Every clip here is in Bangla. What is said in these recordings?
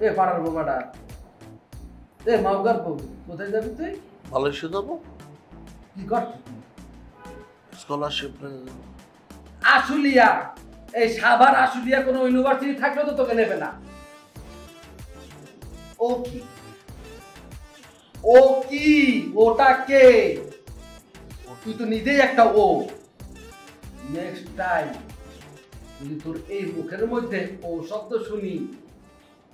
এ পাড়ার বোমাটা, এ মাওগার বউ, কোথায় যাবি তুই? মালয়েশিয়া যাবো। কি করছিস? স্কলারশিপ। আশুলিয়া, এই সাভার আশুলিয়া কোনো ইউনিভার্সিটি থাকলে তো তোকে নেবে না। ও কি? ও কি? ওটা কে? তুই তো নিজেই একটা ও। নেক্সট টাইম যদি তোর এই মুখের মধ্যে ও শব্দ শুনি,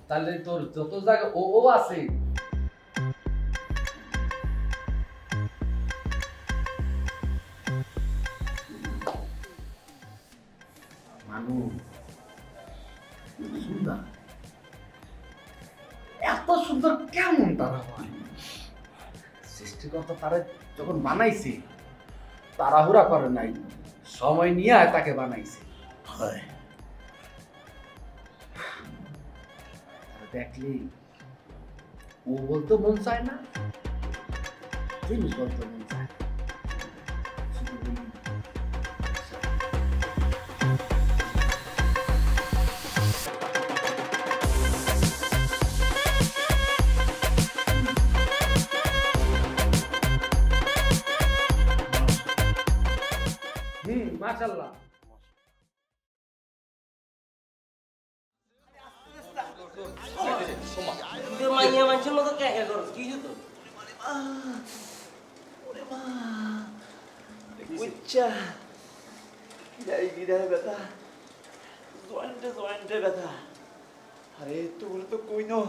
তাহলে তোর যত জায়গায় ও ও আছে মানুষ সুন্দর, এত সুন্দর কেমন তারা হয়? সৃষ্টিকর্তা তারা যখন বানাইছে তাড়াহুড়া করে নাই, সময় নিয়ে তাকে বানাইছে। হয় দেখলি ও বলতে মন চায় না, জিনিস বলতে মন চায়। শুধু বলি, মাশাআল্লাহ। মাইয়া মানুষের মতো কে করো কি তো ব্যথা জয়েন্টে ব্যথা। আরে তো বলে তো কই নো,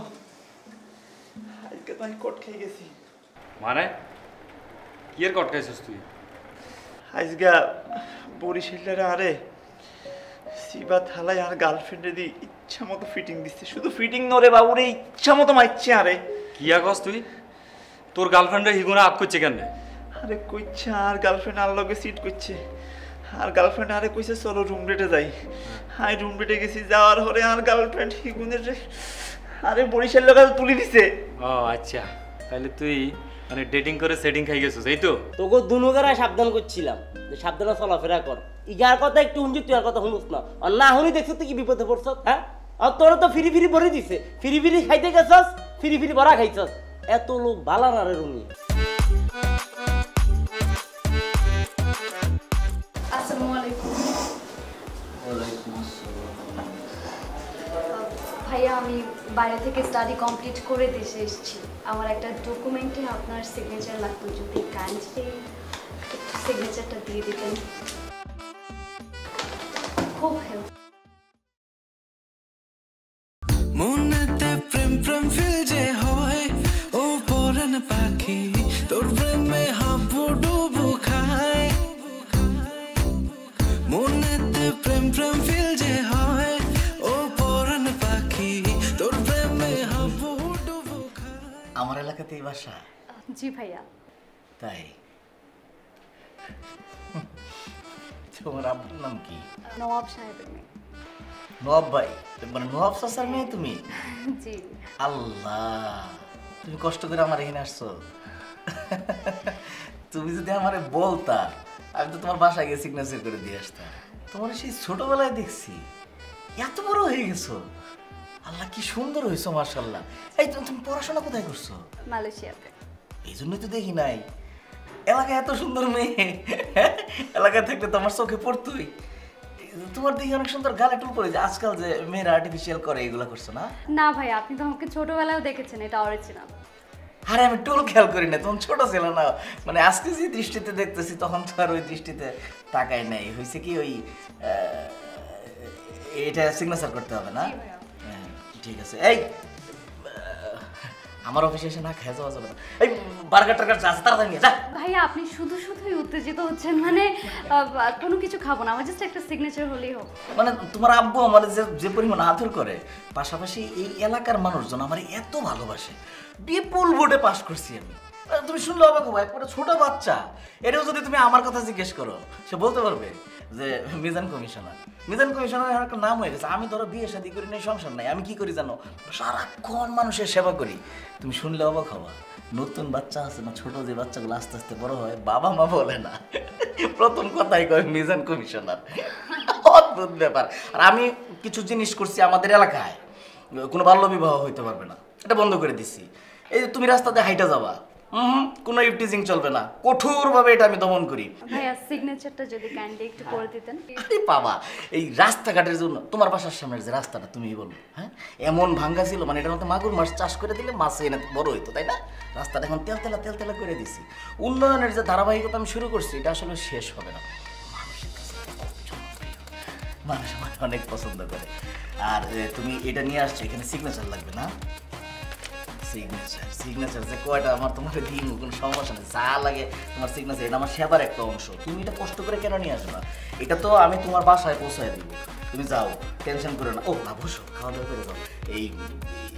আজকে তো আমি কট খেয়ে গেছি। মানে কি এর কট খাইছিস তুই? আজকে বরিশালের আরে সিবা থালায় আর গার্লফ্রেন্ডে দিয়ে ইচ্ছা মতো ফিটিং দিচ্ছে। শুধু ফিটিং নরে বাবুরে ইচ্ছা মতো মারছে। আরে কি আগস তুই? তোর গার্লফ্রেন্ডের হিগুনা আপ করছে কেন? আরে কইছে আর গার্লফ্রেন্ড আর লগে সিট করছে, আর গার্লফ্রেন্ড আরে কইছে চলো রুম ডেটে যাই। হাই রুম ডেটে গেছি, যাওয়ার পরে আর গার্লফ্রেন্ড হিগুনের আরে বরিশাল লোক তুলি দিছে। ও আচ্ছা, তাহলে তুই মানে ডেটিং করে সেটিং খাই গেছিস, এই তো? তোকে দুনুগারা সাবধান করছিলাম যে সাবধানে চলাফেরা কর। ইগার কথা একটু শুনছি, তুই আর কথা শুনুস না। আর না শুনি দেখছো তুই কি বিপদে পড়ছ। হ্যাঁ, আর তোরা তো ফিরি ফিরি ভরে দিছে, ফিরি ফিরি খাইতে গেছস, ফিরি ফিরি ভরা খাইছস। এত লোক বালা না রে রুমি। আসসালামু আলাইকুম। ভাইয়া, আমি বাইরে থেকে স্টাডি কমপ্লিট করে দেশে এসেছি। আমার একটা ডকুমেন্টে আপনার সিগনেচার লাগতো, যদি কাইন্ডলি সিগনেচারটা দিয়ে দিতেন খুব হেল্প। মনেতে প্রেম প্রেম ফিল যে হয়, ও পরাণ পাখি তোর প্রেমে হাবুডুবু খায়। মনেতে প্রেম প্রেম ফিল যে হয়, ও পরাণ পাখি তোর প্রেমে হাবুডুবু খায়। আমার এলাকাতেই বাসা? জি ভাইয়া। তাই? তোমার আব্বুর নাম কি? নওয়াব সাহেবের মেয়ে। নওয়াব ভাই? মানে নওয়াব চাচার মেয়ে তুমি? জি। আল্লাহ, তুমি কষ্ট করে আমার এখানে আসছো। তুমি যদি আমারে বলতা, আমি তো তোমার বাসায় গিয়ে সিগনেচার করে দিয়ে আসতাম। তোমার সেই ছোটবেলায় দেখছি এত বড় হয়ে গেছো। আল্লাহ, কি সুন্দর হয়েছো মাশাআল্লাহ। এই তুমি পড়াশোনা কোথায় করছো? মালয়েশিয়াতে। এই জন্যই তো দেখি নাই এলাকায় এত সুন্দর মেয়ে। এলাকায় থাকলে তো আমার চোখে পড়তোই। তোমার দেখি অনেক সুন্দর গালে টুল করে, যে আজকাল যে মেয়েরা আর্টিফিশিয়াল করে এগুলো করছো না? না ভাই, আপনি তো আমাকে ছোটবেলায় দেখেছেন, এটা অরিজিনাল। আরে আমি টুল খেয়াল করি না, তখন ছোট ছিল না। মানে আজকে যে দৃষ্টিতে দেখতেছি তখন তো আর ওই দৃষ্টিতে তাকাই নাই। হয়েছে কি, ওই এটা সিগনেচার করতে হবে না? ঠিক আছে। এই আমার অফিসে এসে না খেয়ে যাওয়া যাবে না। এই বার্গার টার্গার আছে তাড়াতাড়ি নিয়ে যা। ভাইয়া, আপনি শুধু শুধুই উত্তেজিত হচ্ছেন। মানে কোনো কিছু খাবো না, আমার জাস্ট একটা সিগনেচার হলেই হোক। মানে তোমার আব্বু আমার যে পরিমাণ আদর করে, পাশাপাশি এই এলাকার মানুষজন আমার এত ভালোবাসে। বিপুল ভোটে পাস করছি আমি। তুমি শুনলে অবাক হবে, একটা ছোট বাচ্চা এটাও যদি তুমি আমার কথা জিজ্ঞেস করো, সে বলতে পারবে যে মিজান কমিশনার। মিজান কমিশনার একটা নাম হয়ে গেছে। আমি ধরো বিয়ে শাদী করি নাই, সংসার নাই, আমি কি করি জানো? সারাক্ষণ মানুষের সেবা করি। তুমি শুনলে অবাক হবা, নতুন বাচ্চা আছে না, ছোট যে বাচ্চাগুলো আস্তে আস্তে বড় হয়, বাবা মা বলে না, প্রথম কথাই কয় মিজান কমিশনার। অদ্ভুত ব্যাপার। আর আমি কিছু জিনিস করছি আমাদের এলাকায়, কোনো বাল্য বিবাহ হইতে পারবে না, এটা বন্ধ করে দিচ্ছি। এই যে তুমি রাস্তাতে হাইটা যাবা, কোনো ইফটিজিং চলবে না, কঠোরভাবে এটা আমি দমন করি। ভাইয়া সিগনেচারটা যদি কাইন্ডলি একটু করে দিতেন। আরে বাবা, এই রাস্তাঘাটের জন্য তোমার বাসার সামনের যে রাস্তাটা তুমি বলো, হ্যাঁ এমন ভাঙ্গা ছিল, মানে এটার মধ্যে মাগুর মাছ চাষ করে দিলে মাছ এনে বড় হইতো, তাই না? রাস্তাটা এখন তেলতেলা করে দিছি। উন্নয়নের যে ধারাবাহিকতা আমি শুরু করছি, এটা আসলে শেষ হবে না। মানুষের কাছে খুব জনপ্রিয়, মানুষ আমার অনেক পছন্দ করে। আর তুমি এটা নিয়ে আসছো, এখানে সিগনেচার লাগবে না? সিগনেচার যে কয়টা আমার তোমার দিন, কোনো সমস্যা নেই, যা লাগে তোমার সিগনেচার, এটা আমার সেবার একটা অংশ। তুমি এটা কষ্ট করে কেন নিয়ে আসবে না? এটা তো আমি তোমার বাসায় পৌঁছায় দিব, তুমি যাও, টেনশন করে না। ও না, বসো, খাওয়া দাওয়া করে যাও।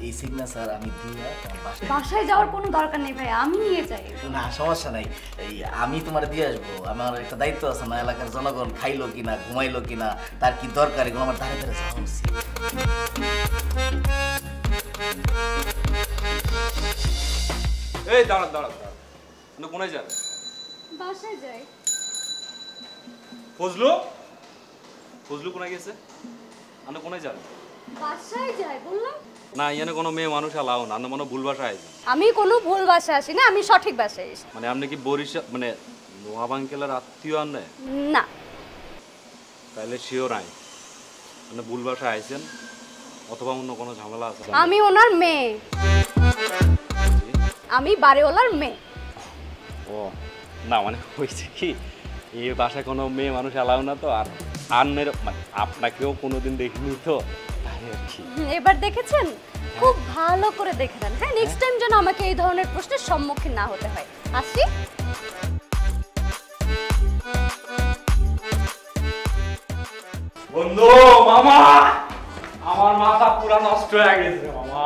এই সিগনেচার আমি দিয়ে তোমার বাসায় যাওয়ার কোনো দরকার নেই ভাইয়া, আমি নিয়ে যাই। না সমস্যা নাই, এই আমি তোমার দিয়ে আসবো। আমার একটা দায়িত্ব আছে না, এলাকার জনগণ খাইলো কিনা, ঘুমাইলো কিনা, তার কি দরকার, এগুলো আমার ধারে ধারে যাওয়া উচিত। এই দাঁড়া কোনায় যাবে? বাসায় যাই। ফজলু কোনায় গেছে? আপনি কোনায় যাবে? বাসায় যাই বললাম। না এখানে কোনো মেয়ে মানুষ আলাও না, মনে ভুল বাসায় আইছে। আমি কোনো ভুল বাসায় আসি না, আমি সঠিক বাসায় এসেছি। মানে আপনি কি বরিশাল মানে নোয়াব আঙ্কেলের আত্মীয় আর নেই? না। তাহলে শিওর আই আপনি ভুল বাসায় আইছেন, অথবা অন্য কোনো ঝামেলা আছে? আমি ওনার মেয়ে, আমি বাড়িওয়ালার মেয়ে। ও না, মানে হয়েছে কি, এই বাসায় কোনো মেয়ে মানুষ এলাও না তো, আর আন্নের মানে আপনাকেও কোনোদিন দেখিনি তো, তাই আর কি। এবার দেখেছেন, খুব ভালো করে দেখে নেন। হ্যাঁ, নেক্সট টাইম যেন আমাকে এই ধরনের প্রশ্নের সম্মুখীন না হতে হয়। আসি। বন্ধু, মামা, আমার মাথা পুরা নষ্ট হয়ে গেছে মামা।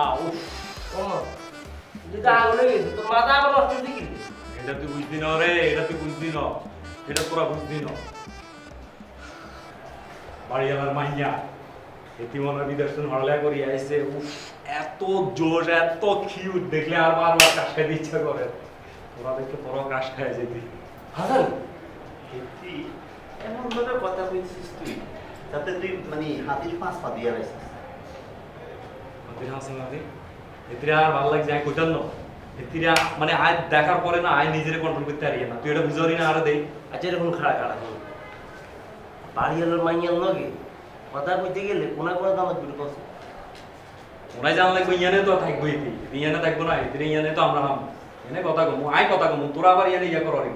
এটা তুই বুঝবি না রে, এটা তুই বুঝবি না, এটা তোরা বুঝবি না। বাড়িওয়ালার মাইয়া এতিমনা বিদর্শন হরলা করি আইছে, এত জোশ, এত কিউট, দেখলে আর বারবার কাশ খাইতে ইচ্ছা করে। তোরা দেখতে বড় কাশ খায় যেতি। হাসান, এমন ভাবে কথা বলছিস তুই, তাতে তুই মানে হাতির 5 পা দিয়ে রাখিস। হাতির হাসান হাতি এতিরা আর ভালো লাগছে, আমি কইতাম না। এতিরা মানে আজ দেখার পরে না, আয় নিজেরে কন্ট্রোল করতে পারি না। তুই এটা বুঝারি না আরে দেই। আচ্ছা এরকম খাড়া বাড়িওয়ালার মাইয়ার লগে কথা কইতে গেলে কোনা দাম আসবে কত? ওনাই জান লাগবে, ইয়ানে তো থাকবো, ইয়ানে থাকবো না, এতিরা ইয়ানে তো আমরা হাম এনে কথা কমু, আয় কথা কমু, তোরা আবার ইয়ানে ইয়া করো রে।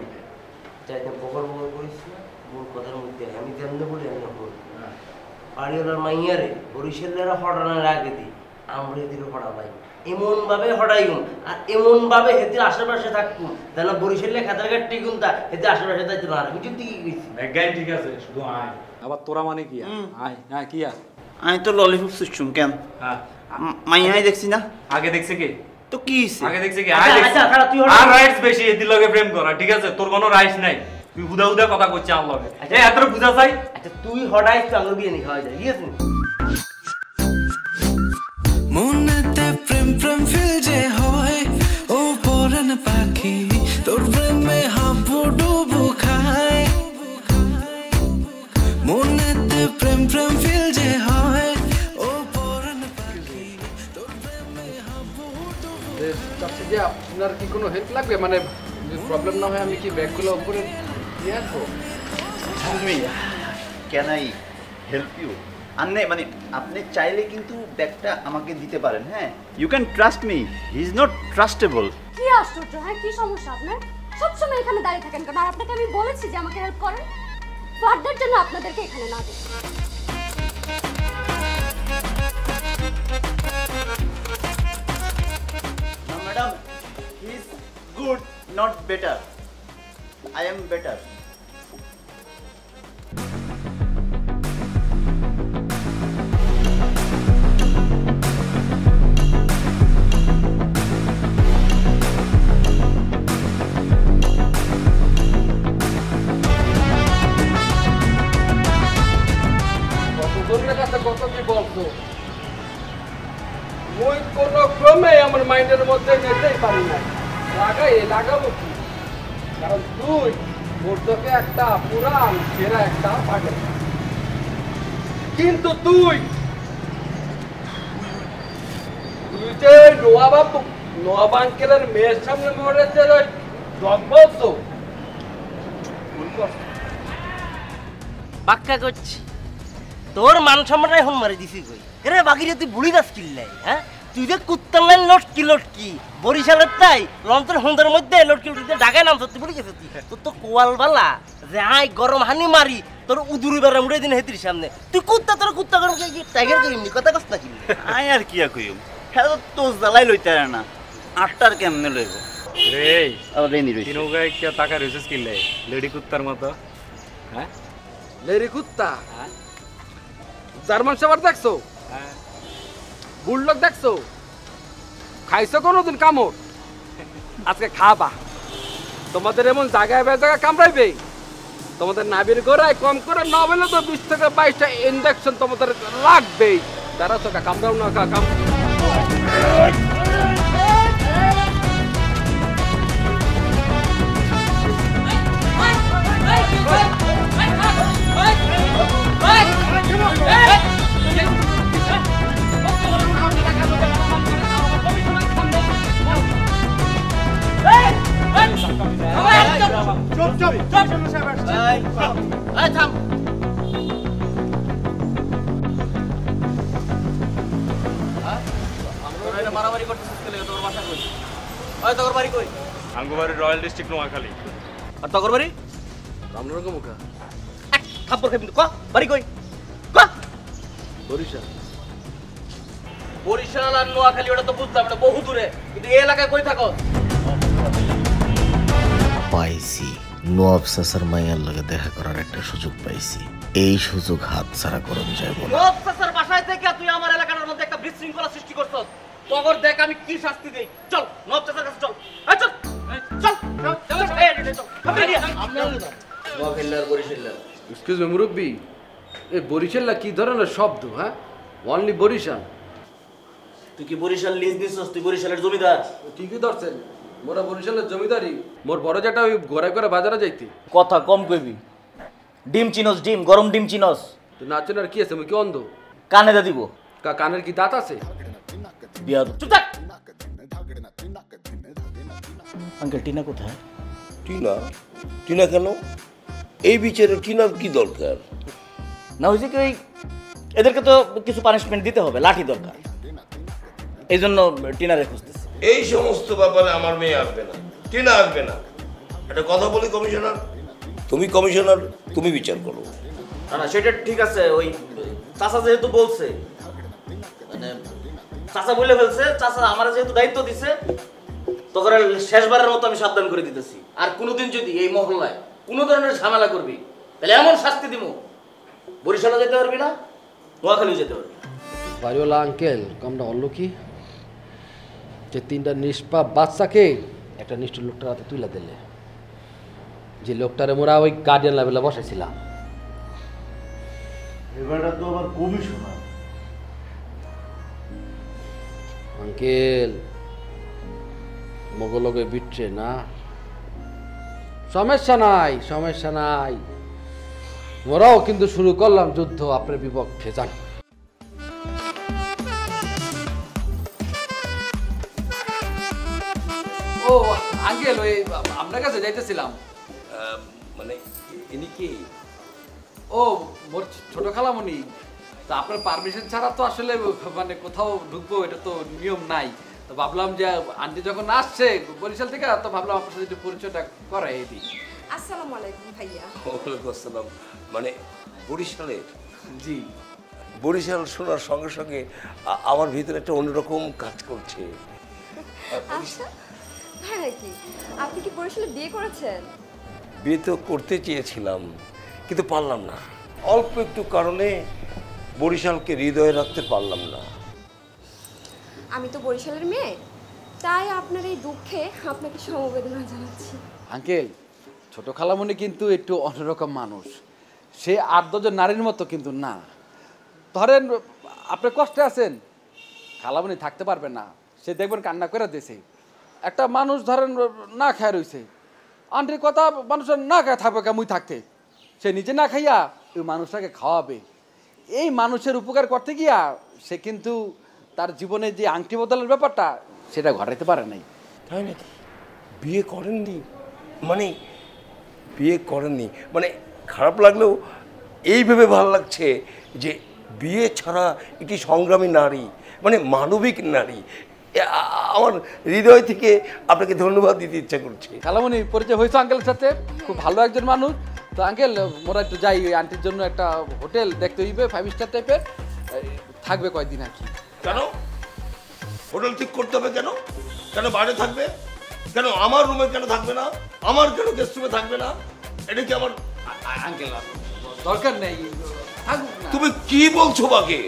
চাইতে বকর করিস না, মূল কথার মধ্যে আমি যেমন বলি আমি বলি। বাড়িওয়ালার মাইয়ারে বরিশালেরা হটানোর আগে দিই, আমরা এদিকে হটা পাই, এমন ভাবে হটাইম আর এমন ভাবে হেতির আশেপাশে থাকুন, তাহলে বরিশালে খাতারঘাট টিকুন, তা হেতে আশেপাশে থাকতে না। আর কিছু দিকে গেছি একগাই ঠিক আছে, শুধু আয়। আবার তোরা মানে কি আয়? হ্যাঁ কি আর আমি তো ললিপপ সুচুম কেন? হ্যাঁ মাইয়াই দেখছি না, আগে দেখছে কি? তো কি হইছে? আগে দেখছে কি? আচ্ছা, আয় আচ্ছা, খারাপ তুই হটা। আর রাইটস বেশি, এদির লগে প্রেম করা ঠিক আছে, তোর কোনো রাইটস নাই। তুই হুদা হুদা কথা কইছিস আমার লগে, এই এত বুঝা চাই। আচ্ছা তুই হটাইস তো আঙুর বিয়ে নি খাওয়া যায়, ঠিক আছে? মনেতে প্রেম প্রেম ফিল যে হয়, ও পরাণ পাখি তোর প্রেমে হাবুডুবু খায়। মনেতে প্রেম প্রেম ফিল যে হয়, ও পরাণ পাখি তোর প্রেমে হাবুডুবু। চাচ্ছি যে আপনার কি কোনো হেল্প লাগবে, মানে প্রবলেম না হয় আমি কি ব্যাগগুলো উপরে দিয়ে আসবো? Can I help you? আন্নে মানে আপনি চাইলে কিন্তু ব্যাগটা আমাকে দিতে পারেন। হ্যাঁ, you can trust me, he is not trustable. কি আশ্চর্য! হ্যাঁ, কি সমস্যা আপনার? সবসময় এখানে দাঁড়িয়ে থাকেন কেন? আর আপনাকে আমি বলেছি যে আমাকে হেল্প করেন, ফার্দার জন্য আপনাদেরকে এখানে না দেখি। Madam, he is good, not better. I am better. কত কি বলতো, ওই কোনো ক্রমে আমার মাইন্ডের মধ্যে যেতেই পারি না। লাগাবো কি? কারণ তুই তোর তোকে একটা পুরান সেরা একটা পাগল, কিন্তু তুই তুই যে নোয়াব আঙ্কেলের মেয়ের সামনে মরেছে ডগ বলছো বাক্কা করছি তোর মান সম্মানটা এখন মারি দিছি কই এরে বাকিরে তুই বুড়ি গাছ কিনলাই হ্যাঁ তুই যে কুত্তার লাইন লটকি বরিশালের তাই লঞ্চের হুন্দার মধ্যে লটকি ঢাকায় নাম সত্যি বলি গেছে তোর তো কোয়াল বালা যে আই গরম হানি মারি তোর উদুরি বেড়া মুড়ে দিন হেতির সামনে তুই তোর কুত্তা গরম টাইগার করিমনি কথা কস না কিনলি আই আর কি কইম হ্যাঁ তো জ্বালাই লইতে না 8টার কেমনে লইব রে আবার রেনি রইছে তিনওগায় কি টাকা রইছিস কিনলে লেডি কুত্তার মতো হ্যাঁ লেরি কুত্তা জার্মান শেফার্ড দেখছো হ্যাঁ বুলডগ দেখছো খাইছো কোনোদিন কামড় আজকে খাবা তোমাদের এমন জায়গায় জায়গায় কামড়াইবে তোমাদের নাবির গোড়ায় কম করে না হলে তো 20 থেকে 22টা ইনজেকশন তোমাদের লাগবেই তারা তো কামড়াও না কাম মারামারি করতেছিস কেন তোর বাসা কই ওই তোর বাড়ি কই আঙ্গুবাড়ি রয়্যাল ডিস্ট্রিক্ট নোয়াখালী আর তোর বাড়ি রামনগর মুখা থাপ্পড় খাবি তো ক বাড়ি কই ক বরিশাল বরিশাল আর নোয়াখালী ওটা তো বুঝলাম না বহু দূরে কিন্তু এই এলাকায় কই থাকো পাইছি নওয়াব চাচার মাইয়ার লগে দেখা করার একটা সুযোগ পাইছি এই সুযোগ হাতছাড়া করুন যাইব না নবাব চাচার বাসায় থেকে তুই আমার এলাকার মধ্যে একটা বিশৃঙ্খলা সৃষ্টি করছস তোর দেখ আমি কি শাস্তি দেই চল নবাব চাচার কাছে চল এই চল চল চল নোয়াখালী আর বরিশাল এক্সকিউজ মি মুরব্বি এই বরিশালটা কি ধরনের শব্দ হ্যাঁ অনলি বরিশাল তুই কি বরিশাল লিজ দিছস তুই বরিশালের জমিদার ঠিকই ধরছেন মোরা বরিশালের জমিদারি মোর বড় যেটা ওই ঘোরায় করে বাজারে যাইতি কথা কম কইবি ডিম চিনস ডিম গরম ডিম চিনস তো নাচেন আর কি আছে আমি কি অন্ধ কানে দা দিব কানের কি দাঁত আছে বিয়া চুপ থাক আঙ্কেল টিনা কোথায় টিনা টিনা কেন এই বিচারে টিনার কি দরকার না হয়েছে কি ওই এদেরকে তো কিছু পানিশমেন্ট দিতে হবে লাঠি দরকার এই জন্য টিনারে খুঁজতেছে এই সমস্ত ব্যাপারে আমার মেয়ে আসবে না টিনা আসবে না একটা কথা বলি কমিশনার তুমি কমিশনার তুমি বিচার করো না না সেটা ঠিক আছে ওই চাচা যেহেতু বলছে মানে চাচা বলে ফেলছে চাচা আমার যেহেতু দায়িত্ব দিছে তখন শেষবারের মতো আমি সাবধান করে দিতেছি আর কোনোদিন যদি এই মহল্লায় কোনো ধরনের ঝামেলা করবি তাহলে এমন শাস্তি দিব বরিশালও যেতে পারবি না নোয়াখালীও যেতে পারবি বাড়িওয়ালা আঙ্কেল কমটা অন্য কি যে 3টা নিষ্পাপ বাচ্চাকে একটা নিষ্ঠুর লোকটার হাতে তুলে দিলে যে লোকটারে মোরা ওই গার্ডিয়ান লেভেলে বসাইছিলাম এবারটা তো আবার কমিশনার আঙ্কেল মগলগে বিটছে না সমস্যা নাই মোরাও কিন্তু শুরু করলাম যুদ্ধ আপনার বিপক্ষে যান ও আঙ্কেল ওই আপনার কাছে যাইতেছিলাম মানে ইনি কি ও মোর ছোট খালামণি তা আপনার পারমিশন ছাড়া তো আসলে মানে কোথাও ঢুকবো এটা তো নিয়ম নাই তো ভাবলাম যে আন্টি যখন আসছে বরিশাল থেকে তো ভাবলাম আপনার সাথে একটু পরিচয়টা করাই দিই আসসালামু আলাইকুম ভাইয়া ওয়ালাইকুম আসসালাম মানে বরিশালে জি বরিশাল শোনার সঙ্গে সঙ্গে আমার ভিতরে একটা অন্যরকম কাজ করছে আচ্ছা তাই নাকি আপনি কি বরিশালে বিয়ে করেছেন বিয়ে তো করতে চেয়েছিলাম কিন্তু পারলাম না অল্প একটু কারণে বরিশালকে হৃদয়ে রাখতে পারলাম না আমি তো বরিশালের মেয়ে তাই আপনার এই দুঃখে আপনাকে সমবেদনা জানাচ্ছি আঙ্কেল ছোট খালামণি কিন্তু একটু অন্যরকম মানুষ সে 8-10 জন নারীর মতো কিন্তু না ধরেন আপনি কষ্টে আছেন খালামণি থাকতে পারবে না সে দেখবেন কান্না করে দিয়েছে একটা মানুষ ধরেন না খায় রয়েছে আন্টির কথা মানুষের না খায় থাকবে কেমন থাকতে সে নিজে না খাইয়া ওই মানুষটাকে খাওয়াবে এই মানুষের উপকার করতে গিয়া সে কিন্তু তার জীবনে যে আংটি বদলের ব্যাপারটা সেটা ঘটাইতে পারে নাই। তাই নাকি? বিয়ে করেননি? মানে বিয়ে করেননি মানে খারাপ লাগলেও এইভাবে ভালো লাগছে যে বিয়ে ছাড়া একটি সংগ্রামী নারী, মানে মানবিক নারী। আমার হৃদয় থেকে আপনাকে ধন্যবাদ দিতে ইচ্ছা করছে। খালামণি পরিচয় হয়েছে আঙ্কেলের সাথে, খুব ভালো একজন মানুষ। তো আঙ্কেল মোরা একটু যাই, ওই আন্টির জন্য একটা হোটেল দেখতে হইবে 5 স্টার টাইপের, থাকবে কয়দিন আর কি। কেন হোটেল ঠিক করতে হবে? কেন কেন বাইরে থাকবে? কেন আমার রুমে কেন থাকবে না? আমার কেন গেস্ট রুমে থাকবে না? এটা কি আমার আঙ্কেল দরকার নেই, তুমি কি বলছো বাকে?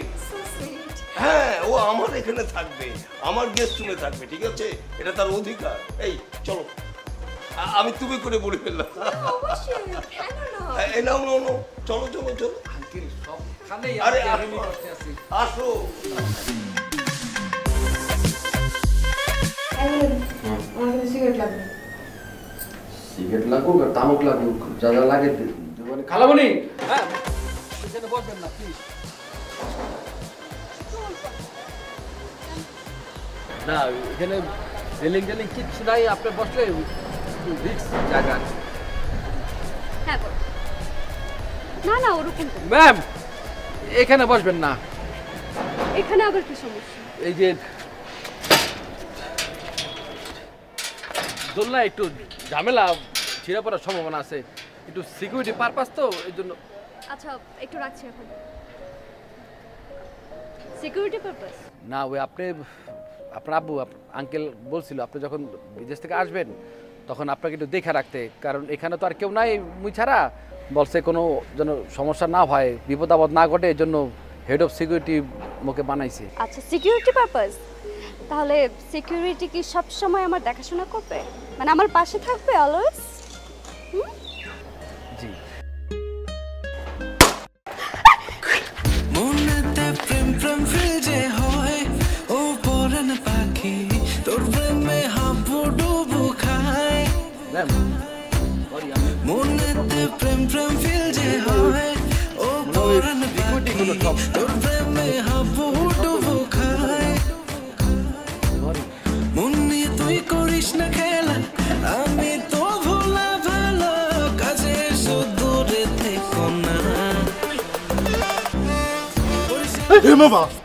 হ্যাঁ, ও আমার এখানে থাকবে, আমার গেস্ট রুমে থাকবে, ঠিক আছে? এটা তার অধিকার। এই চলো, আমি তুমি করে বলে ফেললাম। এই নাও নাও নাও, চলো চলো চলো। আরে আসো। সিগারেট লাগুক আর তামাক লাগুক, যা যা লাগে খালামণি। হ্যাঁ এখানে বসবেন না প্লিজ। না এখানে রেলিং টেলিং কিচ্ছু নাই, আপনি বসলে রিক্স জায়গা। হ্যাঁ না না ওরকম ম্যাম এখানে বসবেন না। এখানে আবার কি সমস্যা? এই যে দোলনা একটু ঝামেলা ছিঁড়ে পড়ার সম্ভাবনা আছে, একটু সিকিউরিটি পারপাস তো এই জন্য। আচ্ছা একটু রাখছি এখন। Security purpose? না ওই আপনার আব্বু আঙ্কেল বলছিল আপনি যখন বিদেশ থেকে আসবেন তখন আপনাকে একটু দেখে রাখতে, কারণ এখানে তো আর কেউ নাই মুই ছাড়া। বলছে কোনো যেন সমস্যা না হয়, বিপদ আপদ না ঘটে, এই জন্য হেড অফ সিকিউরিটি মুখে বানাইছে। আচ্ছা সিকিউরিটি পারপাস, তাহলে সিকিউরিটি কি সব সময় আমার দেখাশোনা করবে, মানে আমার পাশে থাকবে অলওয়েজ? জি। মনেতে প্রেম প্রেম ফিল যে হয়, ও পরাণ পাখি তোর প্রেমে হাবুডুবু খায়। মনেতে প্রেম প্রেম ফিল যে হয়, ও পরাণ পাখি তোর প্রেমে হাবুডুবু খায়। মন নিয়ে তুই করিস না খেলা, আমি তো ভোলা ভালো, কাছে শুধু রে থেকো না।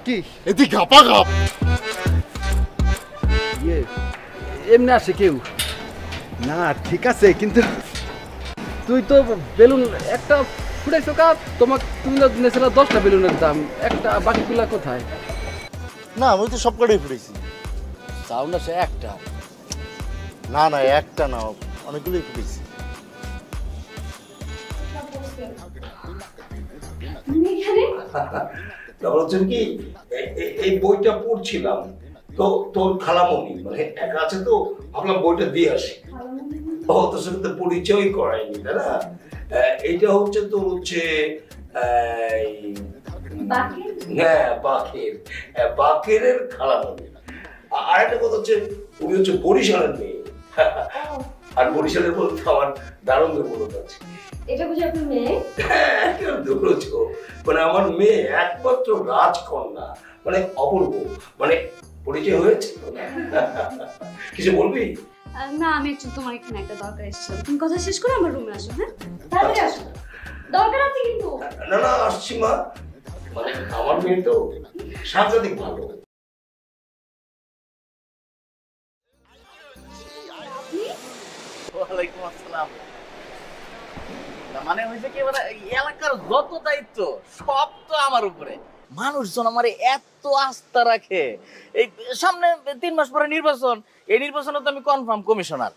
কি এদিকে গাপা গাপ এমনি আসে কেউ না? ঠিক আছে, কিন্তু তুই তো বেলুন একটা ফুটাইছো কা? তোমাকে তুমি নিয়েছিল 10টা বেলুনের দাম, একটা বাকিগুলা কোথায়? না আমি তো সব কটাই ফুটেছি। সাউন্ড আছে একটা? না না একটা না, অনেকগুলোই ফুটেছি। তারপর হচ্ছে কি এই বইটা পড়ছিলাম তো, তোর খালামণি মানে একা আছে তো ভাবলাম বইটা দিয়ে আসি। ও তোর সাথে তো পরিচয় করাইনি, তাই না? এইটা হচ্ছে তোর হচ্ছে হ্যাঁ বাকেরের খালামণি। আর একটা কথা হচ্ছে উনি হচ্ছে বরিশালের মেয়ে, আর বরিশালের বলতে আমার দারুণ দুর্বলতা আছে। এটা বুঝি আপনার মেয়ে? মানে আমার মেয়ে একমাত্র রাজকন্যা, মানে অপূর্ব, মানে পরিচয় হয়েছে। কিছু বলবি? না আমি একটু তোমার এখানে একটা দরকার এসেছিলাম, তুমি কথা শেষ করে আমার রুমে আসো। হ্যাঁ তাড়াতাড়ি আসো, দরকার আছে কিন্তু। না না আসছি মা, মানে আমার মেয়ে তো সাংঘাতিক ভালো। ওয়ালাইকুম আসসালাম। মানে হয়েছে কি, মানে এলাকার যত দায়িত্ব সব তো আমার উপরে। মানুষজন আমার এত আস্থা রাখে। এই সামনে 3 মাস পরে নির্বাচন, এই নির্বাচনে তো আমি কনফার্ম কমিশনার।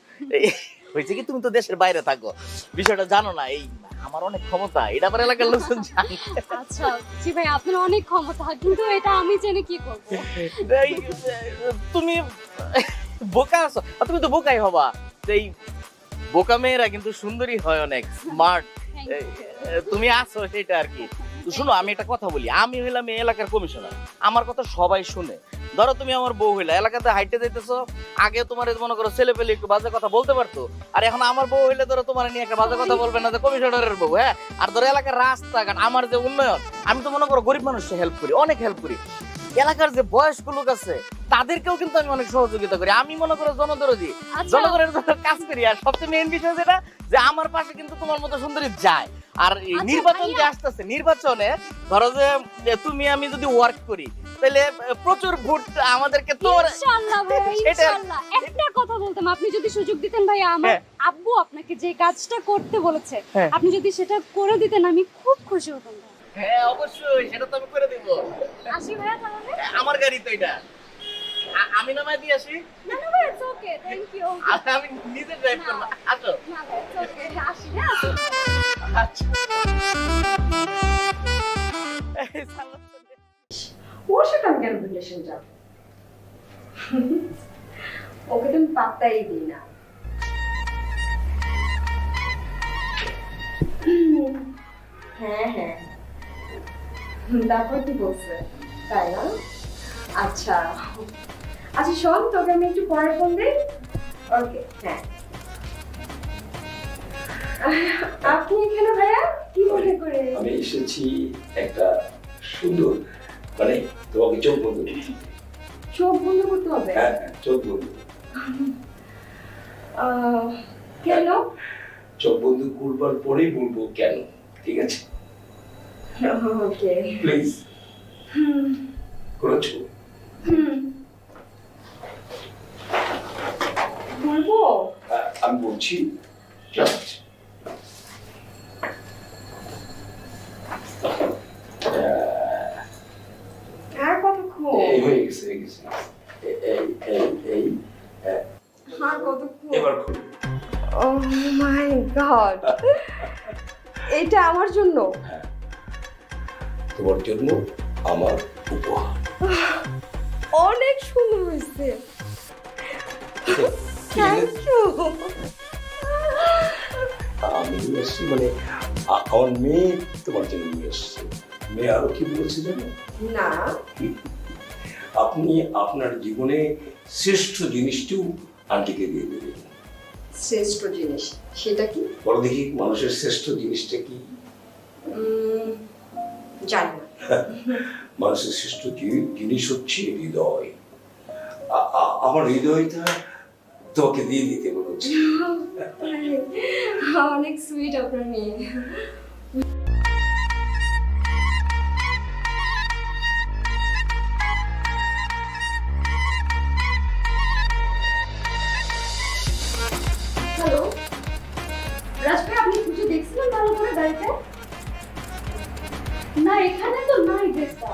হয়েছে কি, তুমি তো দেশের বাইরে থাকো, বিষয়টা জানো না। এই আমার অনেক ক্ষমতা, এটা আমার এলাকার লোকজন জানে। আচ্ছা জি ভাই, আপনার অনেক ক্ষমতা, কিন্তু এটা আমি জেনে কি করব? তুমি বোকা আছো, তুমি তো বোকাই হবা। এই বোকা মেয়েরা কিন্তু সুন্দরী হয়, অনেক স্মার্ট। তুমি আছো সেটা আর কি। শুনো আমি একটা কথা বলি, আমি হইলাম এই এলাকার কমিশনার, আমার কথা সবাই শুনে। ধরো তুমি আমার বউ হইলা, এলাকাতে হাইটে যাইতেছো, আগে তোমার মনে করো ছেলে পেলে একটু বাজে কথা বলতে পারতো, আর এখন আমার বউ হইলে ধরো তোমার নিয়ে একটা বাজে কথা বলবে না, যে কমিশনারের বউ। হ্যাঁ, আর ধরো এলাকার রাস্তাঘাট, আমার যে উন্নয়ন, আমি তো মনে করো গরিব মানুষকে হেল্প করি, অনেক হেল্প করি। এলাকার যে বয়স্ক লোক আছে তাদেরকেও কিন্তু আমি অনেক সহযোগিতা করি। আমি মনে করো জনদরদি, জনগণের জন্য কাজ করি। আর সবচেয়ে মেইন বিষয় যেটা যে আমার পাশে কিন্তু তোমার মতো সুন্দরী যায়। আর নির্বাচন যে আসতেছে, নির্বাচনে ধরো যে তুমি আমি যদি ওয়ার্ক করি তাহলে প্রচুর ভোট আমাদেরকে তোমার। ইনশাআল্লাহ ভাই, ইনশাআল্লাহ। একটা কথা বলতাম, আপনি যদি সুযোগ দিতেন ভাই, আমার আব্বু আপনাকে যে কাজটা করতে বলেছে আপনি যদি সেটা করে দিতেন আমি খুব খুশি হতাম। হ্যাঁ অবশ্যই, সেটা তো আমি করে দেব। আসি ভাইয়া তাহলে। আমার গাড়ি তো এটা, আমি নামায় দিয়ে আসি। না না ভাই, ইটস ওকে, থ্যাংক ইউ। আমি নিজে ড্রাইভ করব। আসো। না ভাই, ইটস ওকে, আসি। হ্যাঁ আচ্ছা। ওর সাথে আমি কেন রিলেশন যাব? ওকে তুমি পাত্তাই দিই না। হ্যাঁ হ্যাঁ, তারপর কি বলছে? তাই না? আচ্ছা আচ্ছা, শোন, তোকে আমি একটু পরে ফোন দিই। ওকে, হ্যাঁ। আপনি এখানে ভাইয়া কি মনে করে? আমি এসেছি একটা সুন্দর, মানে তোমাকে চোখ বন্ধ করতে। চোখ বন্ধ করতে হবে? হ্যাঁ, চোখ বন্ধ। কেন? চোখ বন্ধ করবার পরেই বলবো কেন, ঠিক আছে? ওকে প্লিজ করেছো? বলবো? আমি বলছি জাস্ট আর কতক্ষণ? হয়ে গেছে, হয়ে গেছে। আর কতক্ষণ? এবার খুব। Oh my God! এটা আমার জন্য? তোমার জন্য আমার উপহার। অনেক সুন্দর হয়েছে। Thank you. আমি এসেছি মানে আমার মেয়ে তোমার জন্য নিয়ে এসছে। মেয়ে আরো কি বলেছে জানো? না, আপনি আপনার জীবনে শ্রেষ্ঠ জিনিসটিও আন্টিকে দিয়ে দেবেন। শ্রেষ্ঠ জিনিস সেটা কি? বলো দেখি, মানুষের শ্রেষ্ঠ জিনিসটা কি? জানি না। মানুষের শ্রেষ্ঠ জিনিস হচ্ছে হৃদয়। আমার হৃদয়টা তোমাকে দিয়ে দিতে বলেছি। অনেক সুইট আপনার মেয়ে। হ্যালো রাজ ভাই, আপনি খুঁজে দেখছিলেন ভালো করে গাড়িতে? না, এখানে তো নাই ড্রেসটা।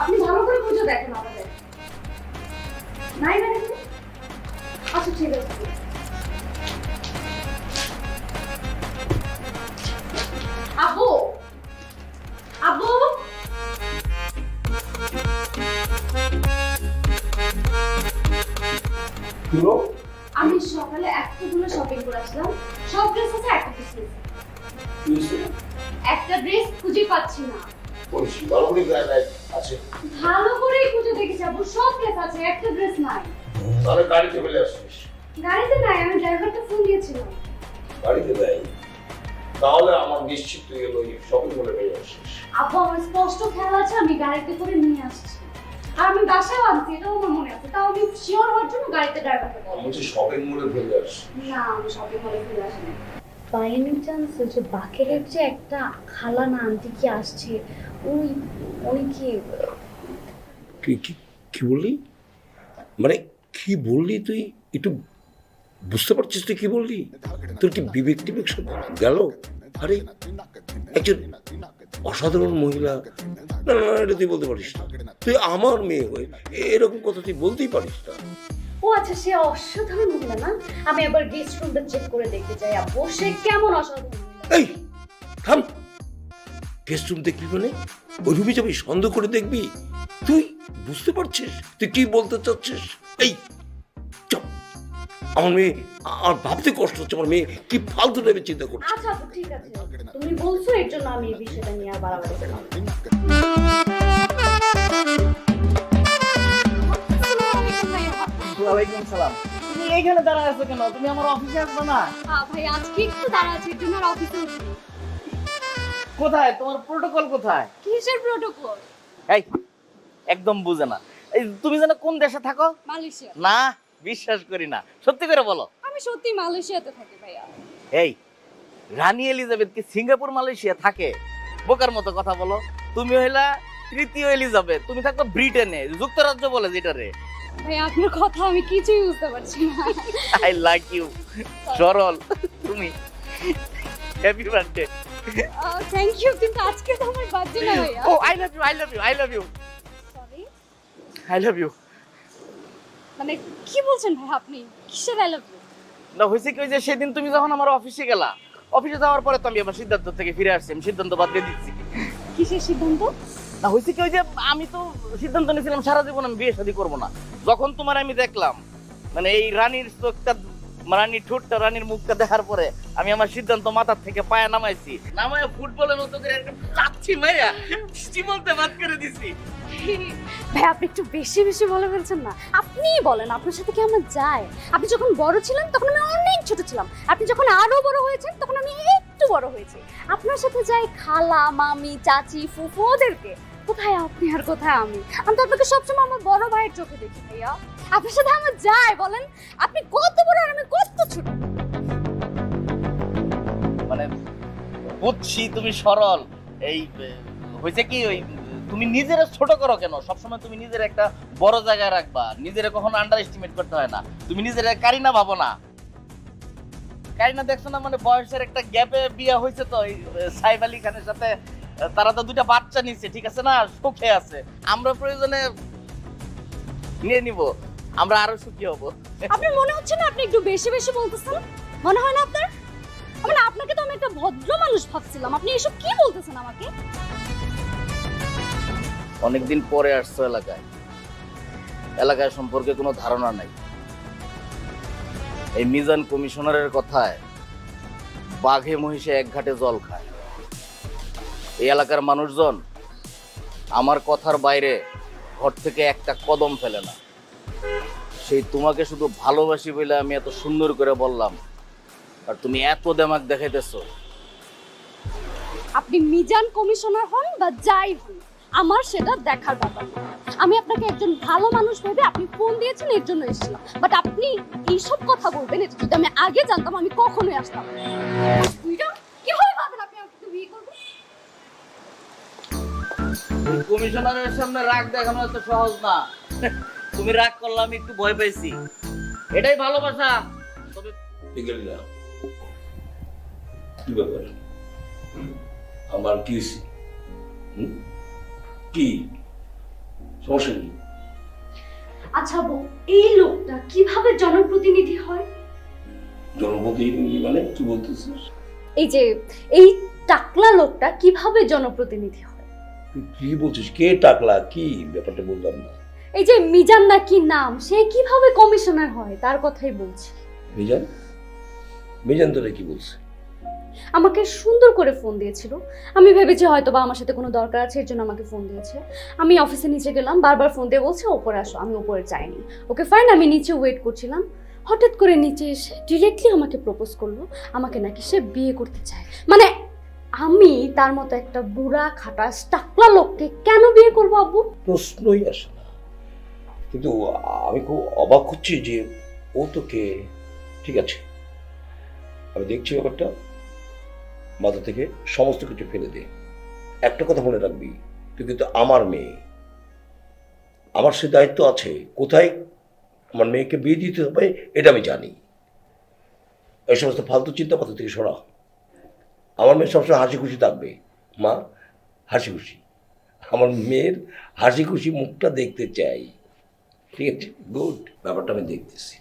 আপনি ভালো করে খুঁজে দেখেন আমাদের। নাই না দেখুন। আচ্ছা ঠিক আছে। আব্বু, আব্বু, আমি সকালে এতগুলো শপিং করে আসলাম। সব ড্রেস আছে, একটা ড্রেস নেই। একটা ড্রেস খুঁজে পাচ্ছি না। ভালো করে খুঁজে দেখেছি আব্বু, সব ড্রেস আছে, একটা ড্রেস নাই। তাহলে গাড়িতে ফেলে আসছিস? গাড়িতে নাই, আমি ড্রাইভারকে ফোন দিয়েছিলাম। গাড়িতে দেয়? তাহলে আমার নিশ্চিত তুই ওই শপিং মলে পেয়ে আসছিস। আব্বু, আমার স্পষ্ট খেয়াল আছে আমি গাড়িতে করে নিয়ে আসছি। আর আমি বাসায় আনছি, এটাও আমার মনে আছে। তাও আমি শিওর হওয়ার জন্য গাড়িতে ড্রাইভারকে বললাম। আমি শপিং মলে ফেলে আসছি। না, আমি শপিং মলে ফেলে আসিনি। বাই এনি চান্স যে বাকেরের যে একটা খালা না আন্টি কি আসছে, উনি কি কি বললি? মানে কি বললি তুই? একটু বুঝতে পারছিস তুই কি বললি? তোর কি বিবেক টিবেক সব গেল? আরে একজন অসাধারণ মহিলা, না না এটা তুই বলতে পারিস না। তুই আমার মেয়ে হয়ে এরকম কথা তুই বলতেই পারিস না। ও আচ্ছা, সে অসাধারণ মহিলা না? আমি একবার গেস্ট রুমটা চেক করে দেখতে চাই আব্বু, সে কেমন অসাধারণ। এই থাম, গেস্ট রুম দেখবি মানে? ওই রুমে যাবি, সন্দেহ করে দেখবি? তুই বুঝতে পারছিস তুই কি বলতে চাচ্ছিস? এই চপ, আমার মেয়ে, আর ভাবতে কষ্ট হচ্ছে আমার মেয়ে কি ফালতু টাইপের চিন্তা করছে। আচ্ছা আপু ঠিক আছে, তুমি বলছো এর জন্য আমি এই বিষয়টা নিয়ে আর বাড়াবাড়ি করলাম। ওয়ালাইকুম সালাম। তুমি এইখানে দাঁড়ায় আছো কেন? তুমি আমার অফিসে আসবে না? ভাই আজকে একটু দাঁড়া আছে, তুমি আর অফিসে উঠবে। কোথায় তোমার প্রোটোকল? কোথায়? কিসের প্রোটোকল? এই একদম বুঝে না। এই তুমি জানো কোন দেশে থাকো? মালয়েশিয়া। না, বিশ্বাস করি না, সত্যি করে বলো। আমি সত্যি মালয়েশিয়াতে থাকি ভাইয়া। এই রানী এলিজাবেথ কি সিঙ্গাপুর মালয়েশিয়া থাকে? বোকার মতো কথা বলো। তুমি হইলা তৃতীয় এলিজাবেথ, তুমি থাকতো ব্রিটেনে, যুক্তরাজ্য বলে যেটারে। ভাইয়া আপনার কথা আমি কিছুই বুঝতে পারছি না। আই লাইক ইউ সরল তুমি। Happy birthday. থ্যাংক ইউ, কিন্তু আজকে তো আমার বার্থডে না ভাইয়া। Oh I love you, I love you, I love you, sorry. I love you. মানে কি বলছেন ভাই আপনি? কিসের আই লাভ ইউ? না হইছে কি, ওই যে সেদিন তুমি যখন আমার অফিসে গেলা, অফিসে যাওয়ার পরে তো আমি আমার সিদ্ধান্ত থেকে ফিরে আসছি, আমি সিদ্ধান্ত বাদ দিয়ে দিচ্ছি। কিসের সিদ্ধান্ত? না হইছে কি, ওই যে আমি তো সিদ্ধান্ত নিয়েছিলাম সারা জীবন আমি বিয়ে শাদী করবো না। যখন তোমার আমি দেখলাম, মানে এই রানীর চোখটা, রানীর ঠোঁটটা, রানীর মুখটা দেখার পরে আমি আমার সিদ্ধান্ত মাথার থেকে পায়ে নামাইছি, নামায় ফুটবলের মতো করে একটা লাথি মাইরা জীবনতে বাদ করে দিছি। ভাই আপনি একটু বেশি বেশি বলে ফেলছেন না। আপনিই বলেন আপনার সাথে কি আমার যায়? আপনি যখন বড় ছিলেন তখন আমি অনেক ছোট ছিলাম, আপনি যখন আরো বড় হয়েছেন তখন আমি একটু বড় হয়েছি। আপনার সাথে যাই খালা, মামি, চাচি, ফুফু, ওদেরকে। কোথায় আপনি আর কোথায় আমি? আমি তো আপনাকে সবসময় আমার বড় ভাইয়ের চোখে দেখি ভাইয়া। আপনার সাথে আমার যায় বলেন? আপনি কত বড় আর আমি কত ছোট। মানে বুঝছি তুমি সরল। এই হয়েছে কি, ওই তুমি নিজের ছোট করো কেন? সবসময় তুমি নিজের একটা বড় জায়গায় রাখবা, নিজের কখনো আন্ডার এস্টিমেট করতে হয় না। তুমি নিজের কারিনা ভাবো না। কারিনা দেখছো না, মানে বয়সের একটা গ্যাপে বিয়ে হয়েছে তো সাইফ আলী খানের সাথে, তারা তো দুইটা বাচ্চা নিচ্ছে, ঠিক আছে না, সুখে আছে। আমরা প্রয়োজনে নিয়ে নিব, আমরা আরো সুখী হব। আপনার মনে হচ্ছে না আপনি একটু বেশি বেশি বলতেছেন? মনে হয় না আপনার? মানে আপনাকে তো আমি একটা ভদ্র মানুষ ভাবছিলাম, আপনি এসব কি বলতেছেন আমাকে? অনেকদিন পরে আসছো এলাকায়, এলাকায় সম্পর্কে কোনো ধারণা নাই। এই মিজান কমিশনারের কথায় বাঘে মহিষে এক ঘাটে জল খায়। এই এলাকার মানুষজন আমার কথার বাইরে ঘর থেকে একটা কদম ফেলে না। সেই তোমাকে শুধু ভালোবাসি বলে আমি এত সুন্দর করে বললাম, আর তুমি এত দেমাক দেখাইতেছো। আপনি মিজান কমিশনার হন বা যাই হন, আমার সেটা দেখার ব্যাপার না। আমি আপনাকে একজন ভালো মানুষ ভেবে আপনি ফোন দিয়েছেন, এর জন্য এসেছিলাম। বাট আপনি এইসব কথা বলবেন, এটা যদি আমি আগে জানতাম আমি কখনোই আসতাম না। কিভাবে ভাবেন আপনি আমাকে বিয়ে করবেন? কমিশনারের সামনে রাগ দেখানো এত সহজ না। তুমি রাগ করলে আমি একটু ভয় পাইছি, এটাই ভালোবাসা। তবে কি ব্যাপার, আমার কি কি সমস্যা কি? আচ্ছা বউ, এই লোকটা কিভাবে জনপ্রতিনিধি হয়? জনপ্রতিনিধি মানে কি বলতেছিস? এই টাকলা লোকটা কিভাবে জনপ্রতিনিধি হয়? তুই কি বলছিস? কে টাকলা? কি ব্যাপারটা বললাম না। এই যে মিজান নাকি নাম, সে কিভাবে কমিশনার হয় তার কথাই বলছি। মিজান? মিজান তোরে কি বলছে? আমাকে সুন্দর করে ফোন দিয়েছিল। আমি ভেবেছি হয়তো বা আমার সাথে কোনো দরকার আছে, এর জন্য আমাকে ফোন দিয়েছে। আমি অফিসে নিচে গেলাম, বারবার ফোন দিয়ে বলছে ওপরে আসো। আমি ওপরে যাইনি। ওকে ফাইন, আমি নিচে ওয়েট করছিলাম। হঠাৎ করে নিচে এসে ডিরেক্টলি আমাকে প্রপোজ করলো, আমাকে নাকি সে বিয়ে করতে চায়। মানে আমি তার মতো একটা বুড়া খাটা টাকলা লোককে কেন বিয়ে করবো আব্বু? প্রশ্নই আসে না। কিন্তু আমি খুব অবাক হচ্ছি যে ও তোকে, ঠিক আছে আমি দেখছি ব্যাপারটা, মাথা থেকে সমস্ত কিছু ফেলে দে। একটা কথা মনে রাখবি, তুই কিন্তু আমার মেয়ে, আমার সে দায়িত্ব আছে কোথায় আমার মেয়েকে বিয়ে দিতে হবে এটা আমি জানি। এই সমস্ত ফালতু চিন্তা মাথা থেকে সরা। আমার মেয়ে সবসময় হাসি খুশি থাকবে। মা হাসি খুশি, আমার মেয়ের হাসি খুশি মুখটা দেখতে চাই। ঠিক আছে, গুড। ব্যাপারটা আমি দেখতেছি,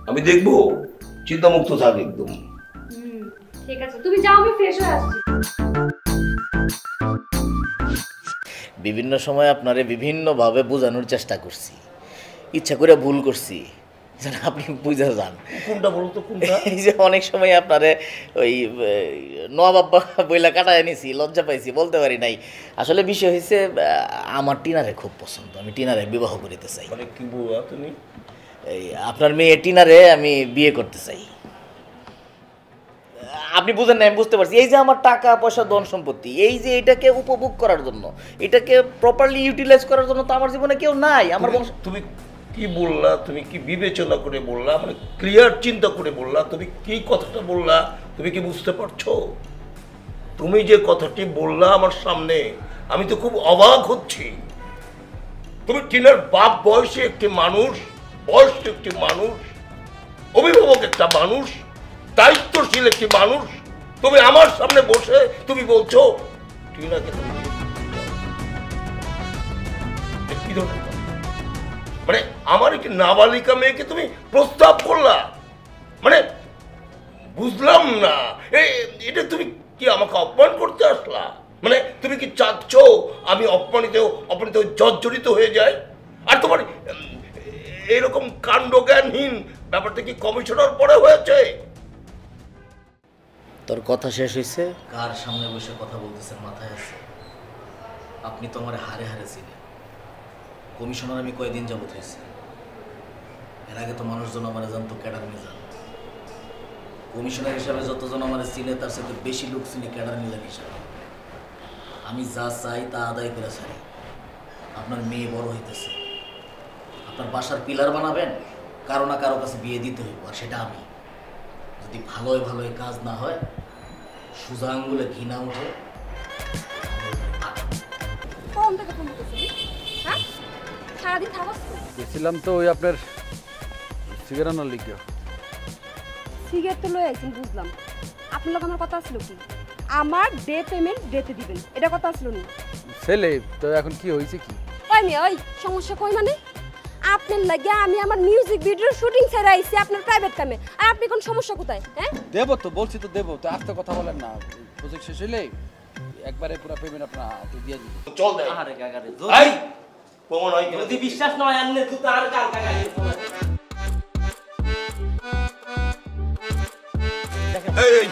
আমি দেখবো। চিন্তামুক্ত থাক একদম। ঠিক আছে, তুমি যাও, আমি ফ্রেশ হয়ে আসছি। বিভিন্ন সময় আপনারে বিভিন্নভাবে বোঝানোর চেষ্টা করছি, ইচ্ছা করে ভুল করছি যেন আপনি বুঝে যান। কোনটা বলতো? কোনটা? এই যে অনেক সময় আপনারে ওই নবাব্বা বইলা কাটায় নিছি, লজ্জা পাইছি, বলতে পারি নাই। আসলে বিষয় হয়েছে আমার টিনারে খুব পছন্দ, আমি টিনারে বিবাহ করিতে চাই। মানে কি বলবা তুমি? এই আপনার মেয়ে টিনারে আমি বিয়ে করতে চাই। আপনি বুঝেন না, আমি বুঝতে পারছি। এই যে আমার টাকা পয়সা ধন সম্পত্তি, এই যে এটাকে উপভোগ করার জন্য, এটাকে প্রপারলি ইউটিলাইজ করার জন্য তো আমার জীবনে কেউ নাই। আমার বংশ তুমি কি বললা, তুমি কি বিবেচনা করে বললা, মানে ক্লিয়ার চিন্তা করে বললা, তুমি কি কথাটা বললা তুমি কি বুঝতে পারছো? তুমি যে কথাটি বললা আমার সামনে, আমি তো খুব অবাক হচ্ছি। তুমি টিনার বাপ বয়সে একটি মানুষ, বয়স্ক একটি মানুষ, অভিভাবক একটা মানুষ, দায়িত্বশীল একটি মানুষ, তুমি আমার সামনে বসে তুমি বলছো টিনাকে তুমি কি ধরনের কথা? মানে আমার একটি নাবালিকা মেয়েকে তুমি প্রস্তাব করলা, মানে বুঝলাম না। এটা তুমি কি আমাকে অপমান করতে আসলা? মানে তুমি কি চাচ্ছ আমি অপমানিত জর্জরিত হয়ে যাই? আর তোমার এরকম কাণ্ডজ্ঞানহীন ব্যাপারটা কি কমিশনার পরে হয়েছে? তোর কথা শেষ হয়েছে? কার সামনে বসে কথা বলতেছেন মাথায় আছে? আপনি তো আমার হারে হারে ছিলেন। কমিশনার আমি কয়দিন যাবত হয়েছে, এর আগে তো মানুষজন আমার জানতো ক্যাডার মিজান। কমিশনার হিসাবে যতজন আমার চিনে তার সাথে বেশি লোক চিনে ক্যাডার মিজান হিসাবে। আমি যা চাই তা আদায় করে ছাড়ি। আপনার মেয়ে বড় হইতেছে, আপনার বাসার পিলার বানাবেন, কারো না কারো কাছে বিয়ে দিতে হইব, আর সেটা আমি। যদি ভালোই ভালোই কাজ না হয়, সোজা আঙ্গুলে ঘৃণা উঠে। কোন থেকে ফোন করছিস? হ্যাঁ, সারাদিন থাকস তো? গেছিলাম তো ওই আপনার সিগারেট আনার লিগে। সিগারেট তো লয়ে আইছেন বুঝলাম, আপনার লোক আমার কথা আসলো কি? আমার ডে পেমেন্ট ডেতে দিবেন, এটা কথা আসলো না। ছেলে তো এখন কি হয়েছে কি? ওই মেয়ে, ওই সমস্যা কই মানে? আপনার লাগে আমি আমার মিউজিক ভিডিওর শুটিং ছেড়ে আইছি আপনার প্রাইভেট কামে, আর আপনি কোন সমস্যা কোথায়? হ্যাঁ দেবো তো, বলছি তো দেবো তো, আস্তে কথা বলেন না। প্রজেক্ট শেষ হইলে একবারে পুরো পেমেন্ট আপনার হাতে দিয়ে দিই। চল দেয়। আরে কাকা রে, এই প্রমাণ হয় যদি বিশ্বাস নয় আনলে তুই তো আর কাল কাকা রে। এই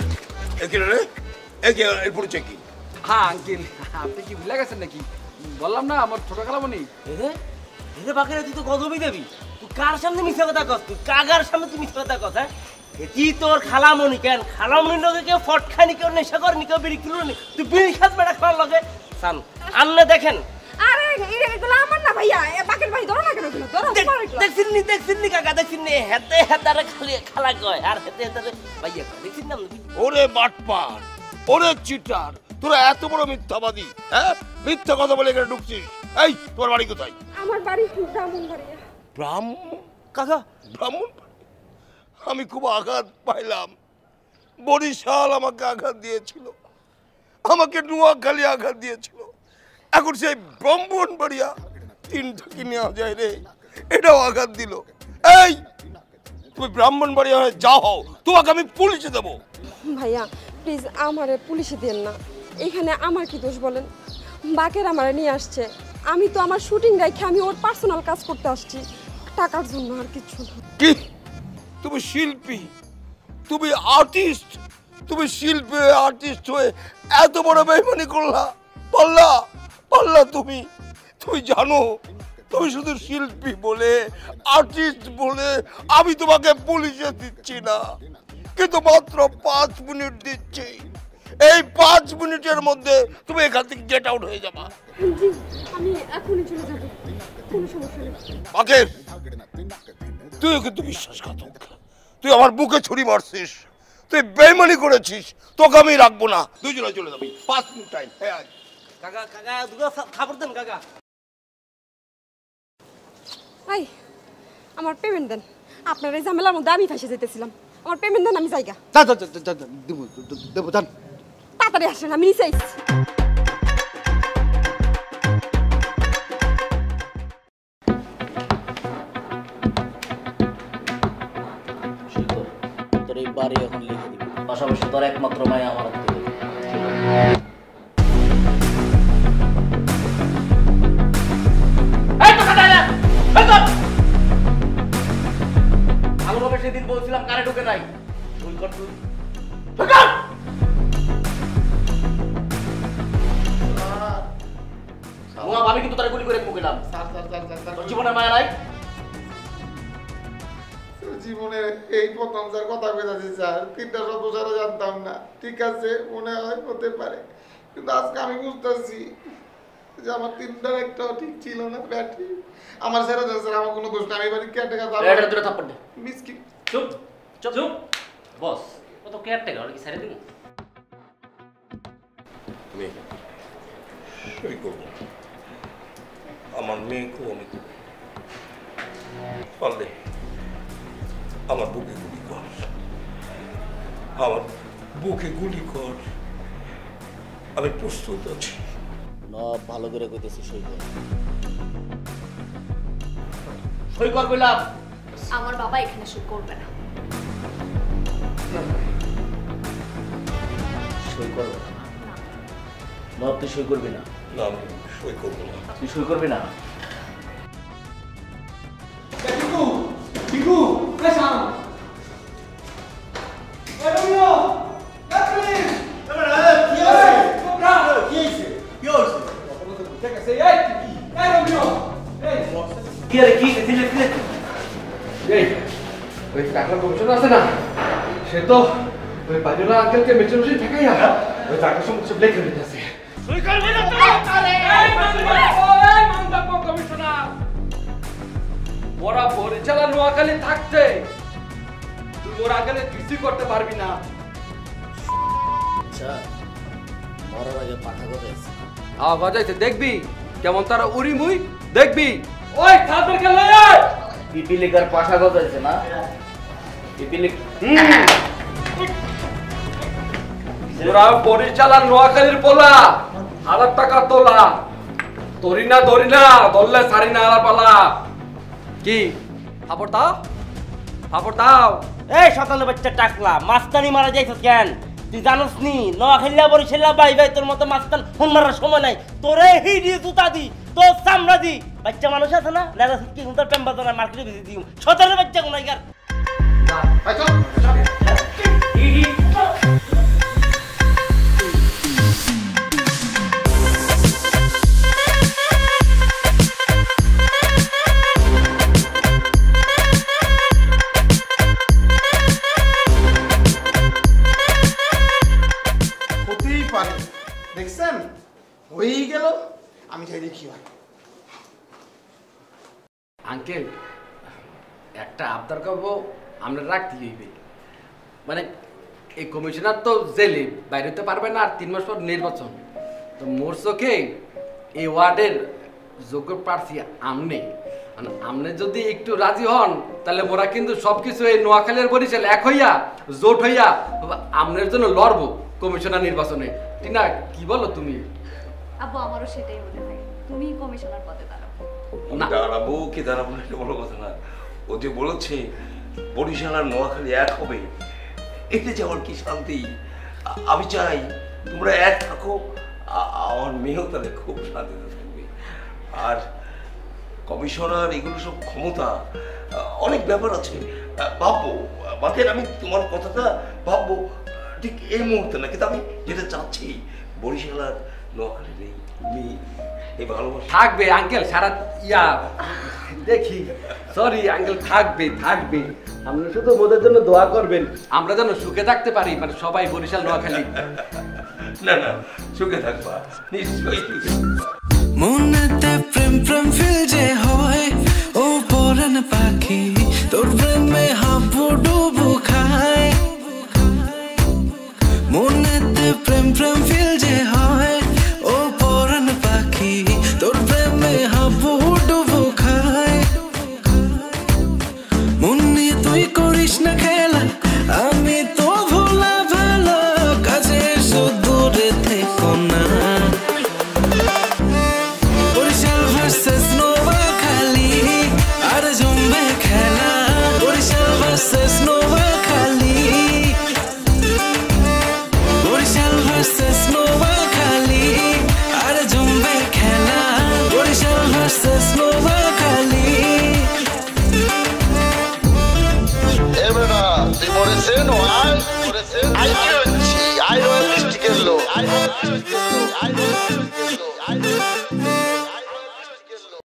একে রে, একে এর পরিচয় কি? হ্যাঁ আঙ্কেল, আপনি কি ভুলে গেছেন নাকি? বললাম না আমার ছোট খালামণি। এরে বাকেরা, তুই তো গজবই দেবি। তুই কার সামনে মিথ্যা কথা কস? তুই কাগার সামনে তুই মিথ্যা কথা কস? হ্যাঁ, এটি তোর খালামণি। কেন খালামণির লগে কেউ ফট খানি, কেউ নেশা করেনি, কেউ বিড়ি কিলোনি, তুই বিড়ি খাস বেটা খাওয়ার লগে সান আন্নে দেখেন। আরে এগুলো আমার না ভাইয়া, বাকের ভাই ধরো না কেন? ধরো দেখছিস নি কাকা, দেখছিস নি হেতে হেতারে খালি খালা কয়, আর হেতে হেতারে ভাইয়া কয়, দেখছিস না? ওরে বাটপার, ওরে চিটার, তোরা এত বড় মিথ্যাবাদী, হ্যাঁ? মিথ্যা কথা বলে এখানে ঢুকছিস। এই তোমার বাড়ি কোথায়? আমার বাড়ি ব্রাহ্মণবাড়িয়া। ব্রাহ্মণ কাকা, ব্রাহ্মণ। আমি খুব আঘাত পাইলাম। বরিশাল আমাকে আঘাত দিয়েছিল, আমাকে নোয়াখালী আঘাত দিয়েছিল, এখন সেই ব্রাহ্মণবাড়িয়া তিনটাকে নেওয়া যায় রে, এটাও আঘাত দিল। এই তুমি ব্রাহ্মণবাড়িয়া হয়ে যাও, তোমাকে আমি পুলিশে দেবো। ভাইয়া প্লিজ আমারে পুলিশে দেন না, এখানে আমার কি দোষ বলেন? বাকের আমারে নিয়ে আসছে, আমি তো আমার শুটিং রেখে আমি ওর পার্সোনাল কাজ করতে আসছি, টাকার জন্য, আর কিছু না। কি তুমি শিল্পী, তুমি আর্টিস্ট, তুমি শিল্পী আর্টিস্ট হয়ে এত বড় বেইমানি করলা? পারলা তুমি? তুমি জানো তুমি শুধু শিল্পী বলে, আর্টিস্ট বলে আমি তোমাকে পুলিশে দিচ্ছি না, কিন্তু মাত্র 5 মিনিট দিচ্ছি। এই 5 মিনিটের মধ্যে তুমি এখান থেকে গেট আউট হয়ে যাবা। জি, আমি এখনই চলে যাব, কোনো সমস্যা নেই। বাকের, তুইও কিন্তু বিশ্বাসঘাতক। তুই আমার বুকে ছুরি মারছিস, তুই বেইমানি করেছিস, তোকে আমি রাখবো না। দুজনে চলে যাবি, 5 মিনিট টাইম। হ্যাঁ কাকা, কাকা দুটো খাবার দেন কাকা। ভাই আমার পেমেন্ট দেন, আপনার এই ঝামেলার মধ্যে আমি ফাঁসে যেতেছিলাম, আমার পেমেন্ট দেন, আমি জায়গা দেবো জান, তাড়াতাড়ি আসেন, আমি নিচে আইছি। তোর এই বাড়ি এখন লিখে দিবি, পাশাপাশি তোর একমাত্র মায় আমার হাতে দিবি। ভালোভাবে সেদিন বলছিলাম কারে ঢুকে নাই, ভুল কর তুই। আমি কিন্তু তারা গুলি করে মুখে দিলাম। তোর জীবনে মায়া নাই? জীবনে এই প্রথম স্যার কথা কইতাছি স্যার, 3টা শব্দ ছাড়া জানতাম না। ঠিক আছে, মনে হয় হতে পারে, কিন্তু আজকে আমি বুঝতেছি যে আমার 3টার একটাও ঠিক ছিল না। ব্যাটি আমার ছেড়ে দেন স্যার, আমার কোনো দোষ নাই। আমি এবারে কেয়ারটেকার এটা দুটো থাপ্পড় দে। মিসকি চুপ চুপ চুপ বস, ও তো কেয়ারটেকার, ওর কি ছেড়ে দিব? সই করবো, আমার মেয়েকেও আমি পারলে আমার বুকে গুলি কর, আমার বুকে গুলি কর, আমি প্রস্তুত আছি। নব ভালো করে কইতেছি, সই কর। সই কর বললাম। আমার বাবা এখানে সই করবে না। সই করব না? নব তুই সই করবি না? না, আমি সই করবো না। তুই সই করবি না? ওই টাকার কমিশন আছে না, সে তো ওই বাজুলা আঙ্কেলকে মেশিন মেশিন ঠেকাইয়া ওই টাকার সমস্ত ব্লেক করে দিতেছে। ওরা পরিচালা নোয়াখালী থাকতে তুই ওর আঙ্কেলে কিছুই করতে পারবি না। আচ্ছা, মরার আগে পাঠা গজাইছে। বাজাইছে, দেখবি কেমন তারা উড়ি মুই, দেখবি। ওই তাদেরকে লই আয়। পিপিলিকার পাঠা গজাইছে না? পিপিলিক ওরা পরিচালা নোয়াখালীর পোলা, 1000 টাকা তোলা। ধরি না ধরলে সারি না আলা পালা। কি খবর দাও, খবর দাও। এই সকালে বাচ্চা টাকলা, মাস্তানি মারা যাইছস কেন? তুই জানোস নি নোয়াখালীলা বরিশালা ভাই ভাই তোর মতো মাস্তান ফোন মারার সময় নাই। তোরে হিডি জুতা দি, তোর চামড়া দি। বাচ্চা মানুষ আছে না, লেদা কি হুন্তার টেম্বা তোরা মার্কেটে বেশি দিও। সতেরো বাচ্চা গুনাইগার। হতেই পারে, দেখছেন হয়েই গেল। আমি যাই দেখি হয়। আঙ্কেল একটা আবদার করবো, আমরা রাখতে হইবে। মানে এই কমিশনার তো জেলে বাইরে হতে পারবে না, আর 3 মাস পর নির্বাচন। তো মোর চোখে এই ওয়ার্ডের যোগ্য প্রার্থী আমনে। আমনে যদি একটু রাজি হন তাহলে মোরা কিন্তু সবকিছু এই নোয়াখালীর বরিশাল এক হইয়া জোট হইয়া আমনের জন্য লড়বো কমিশনার নির্বাচনে। টিনা কি বলো তুমি? আব্বু আমারও সেটাই মনে হয়, তুমি কমিশনার পদে দাঁড়াবো। দাঁড়াবো কি দাঁড়াবো না, এটা বড় কথা না। ও যে বলেছে বরিশাল আর নোয়াখালী এক হবে, এতে যাওয়ার কি শান্তি। আমি চাই তোমরা এক থাকো, আমার মেয়েও তাহলে খুব শান্তিতে থাকবে। আর কমিশনার এগুলো সব ক্ষমতা, অনেক ব্যাপার আছে ভাববো। বাকি আমি তোমার কথাটা ভাববো ঠিক এই মুহূর্তে না, কিন্তু আমি যেটা চাচ্ছি বরিশাল আর নোয়াখালী নেই, এই ভালোবাসা থাকবে আঙ্কেল সারা ইয়া দেখি। সরি আঙ্কেল, থাকবে থাকবে। আপনারা শুধু ওদের জন্য দোয়া করবেন, আমরা যেন সুখে থাকতে পারি, মানে সবাই বরিশাল নোয়াখালী। না না, সুখে থাকবা নিশ্চয়ই। মনেতে প্রেম প্রেম ফিল যে